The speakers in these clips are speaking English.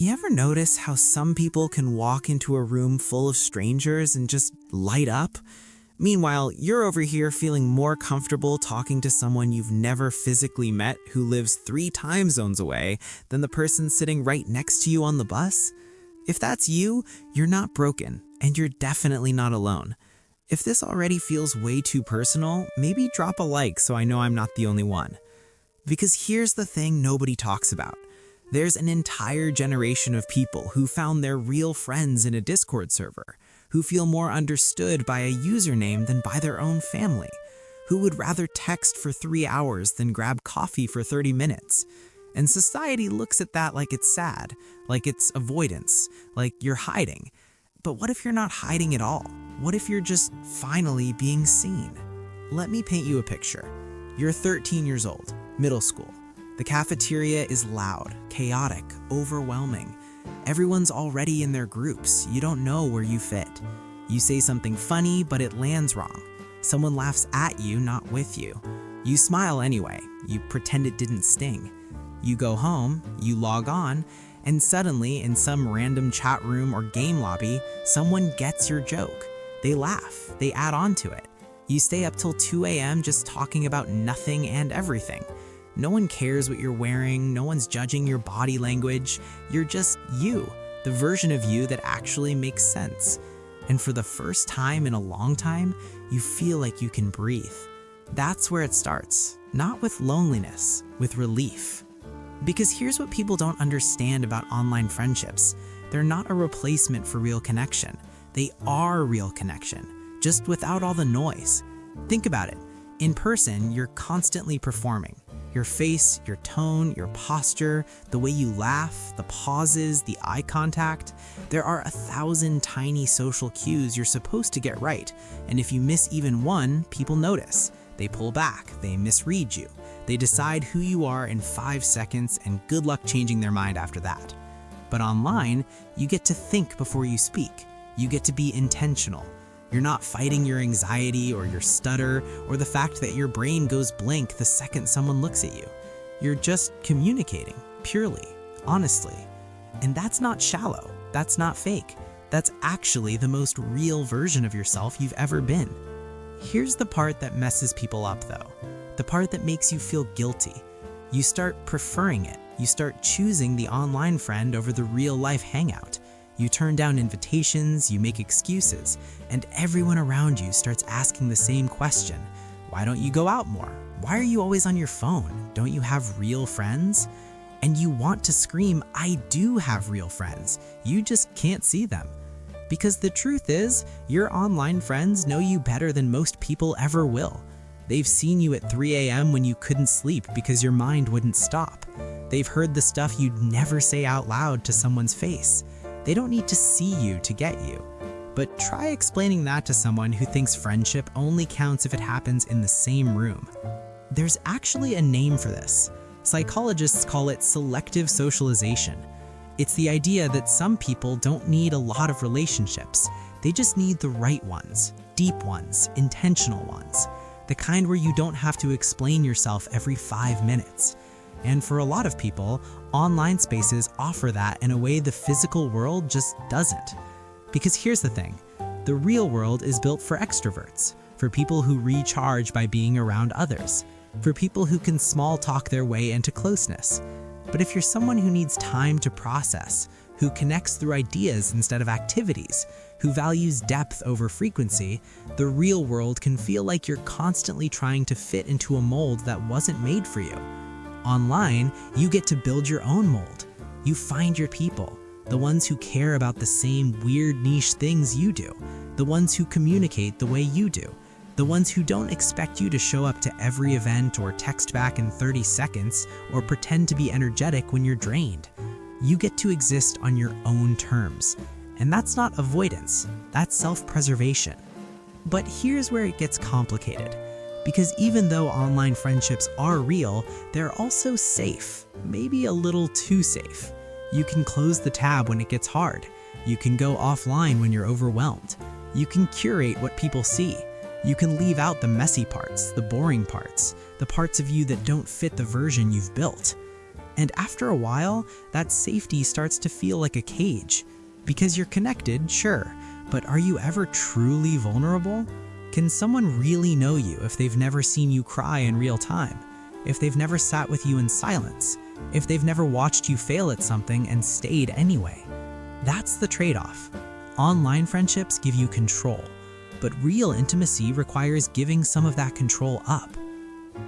You ever notice how some people can walk into a room full of strangers and just light up? Meanwhile, you're over here feeling more comfortable talking to someone you've never physically met who lives 3 time zones away than the person sitting right next to you on the bus? If that's you, you're not broken, and you're definitely not alone. If this already feels way too personal, maybe drop a like so I know I'm not the only one. Because here's the thing nobody talks about. There's an entire generation of people who found their real friends in a Discord server, who feel more understood by a username than by their own family, who would rather text for 3 hours than grab coffee for 30 minutes. And society looks at that like it's sad, like it's avoidance, like you're hiding. But what if you're not hiding at all? What if you're just finally being seen? Let me paint you a picture. You're 13 years old, middle school. The cafeteria is loud, chaotic, overwhelming. Everyone's already in their groups. You don't know where you fit. You say something funny, but it lands wrong. Someone laughs at you, not with you. You smile anyway. You pretend it didn't sting. You go home, you log on, and suddenly, in some random chat room or game lobby, someone gets your joke. They laugh. They add on to it. You stay up till 2 a.m. just talking about nothing and everything. No one cares what you're wearing, no one's judging your body language. You're just you, the version of you that actually makes sense. And for the first time in a long time, you feel like you can breathe. That's where it starts, not with loneliness, with relief. Because here's what people don't understand about online friendships. They're not a replacement for real connection. They are real connection, just without all the noise. Think about it. In person, you're constantly performing. Your face, your tone, your posture, the way you laugh, the pauses, the eye contact. There are 1,000 tiny social cues you're supposed to get right. And if you miss even one, people notice. They pull back, they misread you. They decide who you are in 5 seconds, and good luck changing their mind after that. But online, you get to think before you speak. You get to be intentional. You're not fighting your anxiety or your stutter or the fact that your brain goes blank the second someone looks at you. You're just communicating, purely, honestly. And that's not shallow. That's not fake. That's actually the most real version of yourself you've ever been. Here's the part that messes people up though. The part that makes you feel guilty. You start preferring it. You start choosing the online friend over the real life hangout. You turn down invitations, you make excuses, and everyone around you starts asking the same question. Why don't you go out more? Why are you always on your phone? Don't you have real friends? And you want to scream, I do have real friends. You just can't see them. Because the truth is, your online friends know you better than most people ever will. They've seen you at 3 a.m. when you couldn't sleep because your mind wouldn't stop. They've heard the stuff you'd never say out loud to someone's face. They don't need to see you to get you. But try explaining that to someone who thinks friendship only counts if it happens in the same room. There's actually a name for this. Psychologists call it selective socialization. It's the idea that some people don't need a lot of relationships. They just need the right ones, deep ones, intentional ones. The kind where you don't have to explain yourself every 5 minutes. And for a lot of people, online spaces offer that in a way the physical world just doesn't. Because here's the thing, the real world is built for extroverts, for people who recharge by being around others, for people who can small talk their way into closeness. But if you're someone who needs time to process, who connects through ideas instead of activities, who values depth over frequency, the real world can feel like you're constantly trying to fit into a mold that wasn't made for you. Online, you get to build your own mold. You find your people, the ones who care about the same weird niche things you do, the ones who communicate the way you do, the ones who don't expect you to show up to every event or text back in 30 seconds or pretend to be energetic when you're drained. You get to exist on your own terms. And that's not avoidance, that's self-preservation. But here's where it gets complicated. Because even though online friendships are real, they're also safe, maybe a little too safe. You can close the tab when it gets hard. You can go offline when you're overwhelmed. You can curate what people see. You can leave out the messy parts, the boring parts, the parts of you that don't fit the version you've built. And after a while, that safety starts to feel like a cage. Because you're connected, sure, but are you ever truly vulnerable? Can someone really know you if they've never seen you cry in real time? If they've never sat with you in silence? If they've never watched you fail at something and stayed anyway? That's the trade-off. Online friendships give you control, but real intimacy requires giving some of that control up.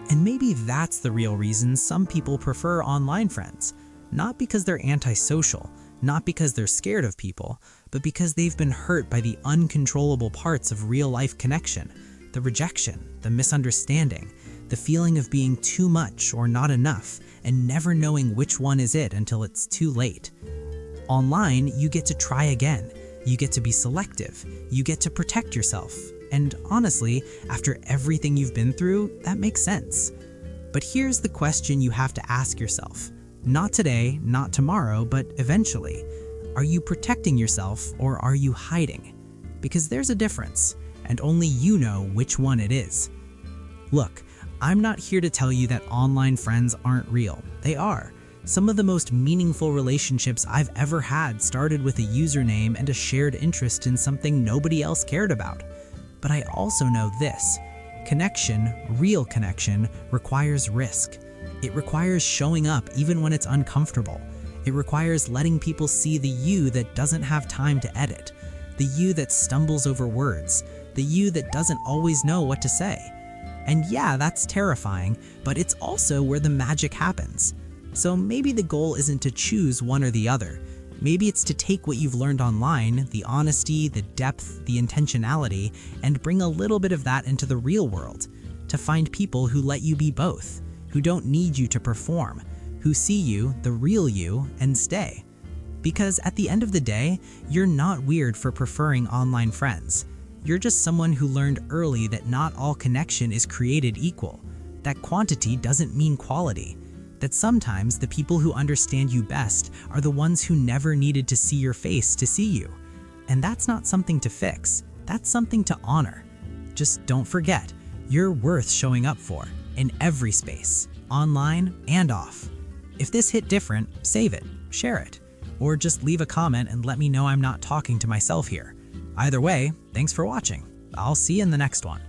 And maybe that's the real reason some people prefer online friends. Not because they're antisocial, not because they're scared of people, but because they've been hurt by the uncontrollable parts of real-life connection, the rejection, the misunderstanding, the feeling of being too much or not enough, and never knowing which one is it until it's too late. Online, you get to try again. You get to be selective. You get to protect yourself. And honestly, after everything you've been through, that makes sense. But here's the question you have to ask yourself. Not today, not tomorrow, but eventually. Are you protecting yourself or are you hiding? Because there's a difference, and only you know which one it is. Look, I'm not here to tell you that online friends aren't real. They are. Some of the most meaningful relationships I've ever had started with a username and a shared interest in something nobody else cared about. But I also know this. Connection, real connection, requires risk. It requires showing up even when it's uncomfortable. It requires letting people see the you that doesn't have time to edit, the you that stumbles over words, the you that doesn't always know what to say. And yeah, that's terrifying, but it's also where the magic happens. So maybe the goal isn't to choose one or the other. Maybe it's to take what you've learned online, the honesty, the depth, the intentionality, and bring a little bit of that into the real world. To find people who let you be both, who don't need you to perform, who see you, the real you, and stay. Because at the end of the day, you're not weird for preferring online friends. You're just someone who learned early that not all connection is created equal, that quantity doesn't mean quality, that sometimes the people who understand you best are the ones who never needed to see your face to see you. And that's not something to fix, that's something to honor. Just don't forget, you're worth showing up for, in every space, online and off. If this hit different, save it, share it, or just leave a comment and let me know I'm not talking to myself here. Either way, thanks for watching. I'll see you in the next one.